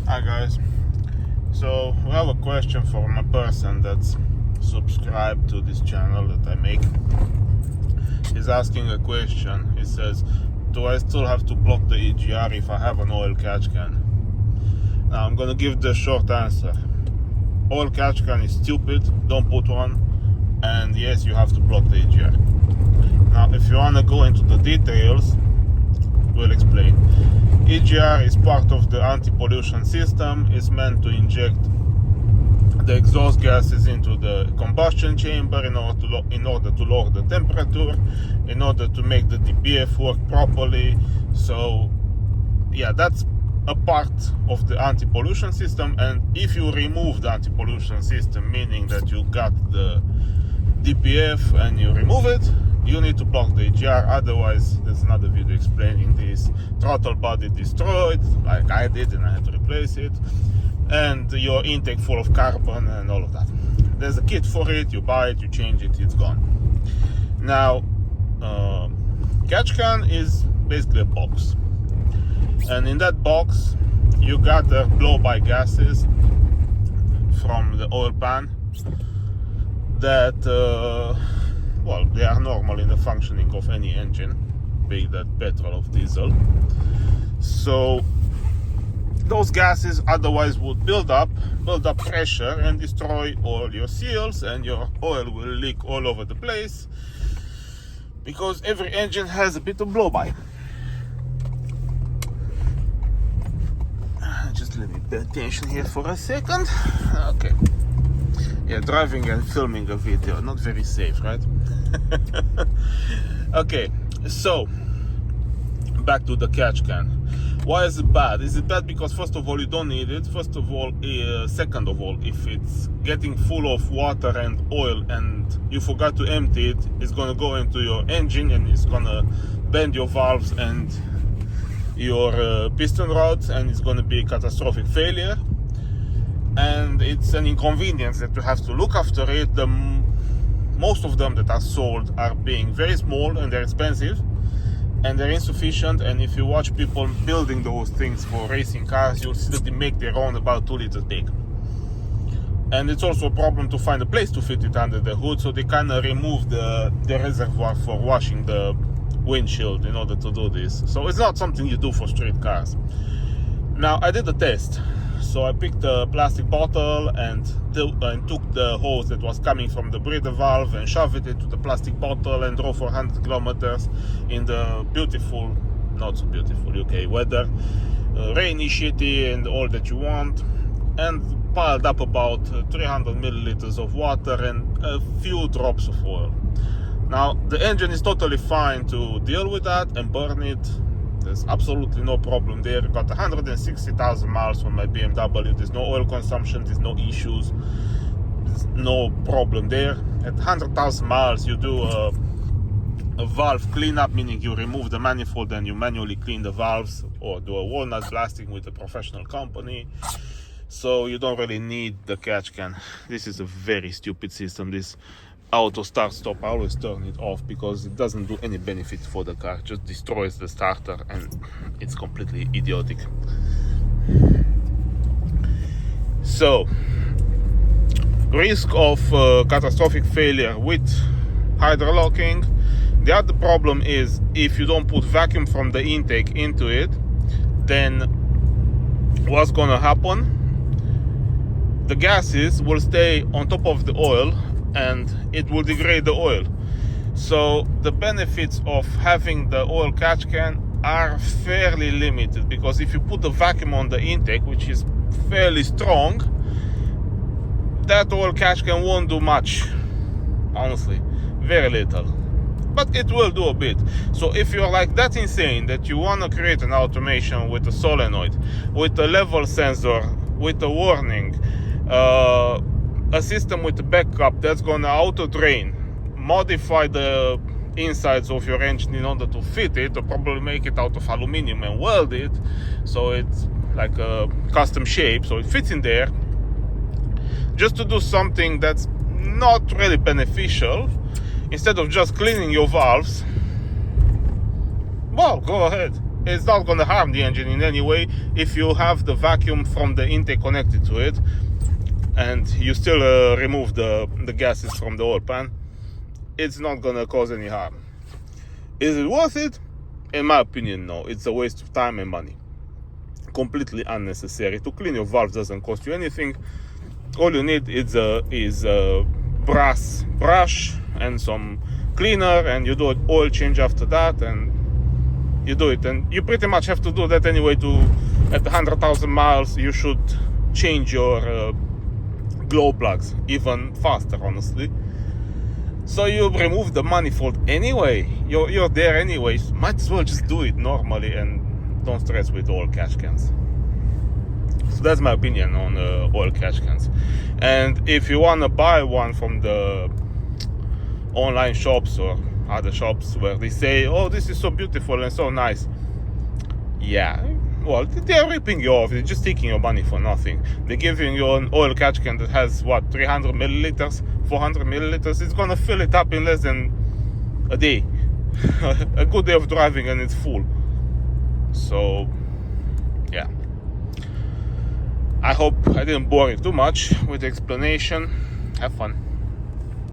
Hi guys, so we have a question from a person that's subscribed to this channel that I make. He's asking a question. He says, do I still have to block the EGR if I have an oil catch can? Now I'm gonna give the short answer. Oil catch can is stupid, don't put one, and yes, you have to block the EGR. Now if you wanna go into the details, we'll explain. EGR is part of the anti-pollution system. It's meant to inject the exhaust gases into the combustion chamber in order to lower the temperature, in order to make the DPF work properly. So yeah, that's a part of the anti-pollution system, and if you remove the anti-pollution system, meaning that you got the DPF and you remove it, you need to block the EGR. Otherwise, there's another video explaining this. Throttle body destroyed, like I did, and I had to replace it, and your intake full of carbon and all of that. There's a kit for it. You buy it, you change it, it's gone. Now, catch can is basically a box, and in that box, you got the blow-by gases from the oil pan that. Well, they are normal in the functioning of any engine, be that petrol or diesel. So those gases otherwise would build up pressure and destroy all your seals, and your oil will leak all over the place because every engine has a bit of blow-by. Just let me pay attention here for a second. Okay. Yeah, driving and filming a video, not very safe, right? Okay, so back to the catch can. Why is it bad? Is it bad because first of all you don't need it? First of all, second of all, if it's getting full of water and oil and you forgot to empty it, it's gonna go into your engine and it's gonna bend your valves and your piston rods, and it's gonna be a catastrophic failure. And it's an inconvenience that you have to look after it. Most of them that are sold are being very small, and they're expensive and they're insufficient. And if you watch people building those things for racing cars, you'll see that they make their own about 2 liters big. And it's also a problem to find a place to fit it under the hood, so they kind of remove the reservoir for washing the windshield in order to do this. So it's not something you do for street cars. Now I did a test. So I picked a plastic bottle and took the hose that was coming from the breather valve and shoved it into the plastic bottle and drove for 100 kilometers in the beautiful, not so beautiful UK weather, rainy, shitty, and all that you want, and piled up about 300 milliliters of water and a few drops of oil. Now the engine is totally fine to deal with that and burn it. There's absolutely no problem there. Got 160,000 miles on my BMW. There's no oil consumption, there's no issues, there's no problem there. At 100,000 miles, you do a valve cleanup, meaning you remove the manifold and you manually clean the valves, or do a walnut blasting with a professional company. So you don't really need the catch can. This is a very stupid system. This auto start stop, I always turn it off because it doesn't do any benefit for the car. It just destroys the starter and it's completely idiotic. So risk of catastrophic failure with hydrolocking. The other problem is if you don't put vacuum from the intake into it, then what's gonna happen? The gases will stay on top of the oil and it will degrade the oil. So the benefits of having the oil catch can are fairly limited, because if you put a vacuum on the intake, which is fairly strong, that oil catch can won't do much, honestly, very little, but it will do a bit. So if you're like that insane that you want to create an automation with a solenoid, with a level sensor, with a warning, a system with a backup that's gonna auto drain, modify the insides of your engine in order to fit it, or probably make it out of aluminum and weld it so it's like a custom shape so it fits in there, just to do something that's not really beneficial, instead of just cleaning your valves, well, go ahead, It's not going to harm the engine in any way if you have the vacuum from the intake connected to it and you still remove the gases from the oil pan. It's not going to cause any harm. Is it worth it? In my opinion, no. It's a waste of time and money. Completely unnecessary. To clean your valves doesn't cost you anything. All you need is a brass brush and some cleaner, and you do an oil change after that, and you do it. And you pretty much have to do that anyway. At 100,000 miles, you should change your glow plugs even faster, honestly. So you remove the manifold anyway. You're there anyways. Might as well just do it normally and don't stress with oil catch cans. So that's my opinion on oil catch cans. And if you want to buy one from the online shops or other shops where they say, oh, this is so beautiful and so nice, yeah, well, they're ripping you off. They're just taking your money for nothing. They're giving you an oil catch can that has, 300 milliliters, 400 milliliters. It's gonna fill it up in less than a day. A good day of driving and it's full. So, yeah. I hope I didn't bore you too much with the explanation. Have fun.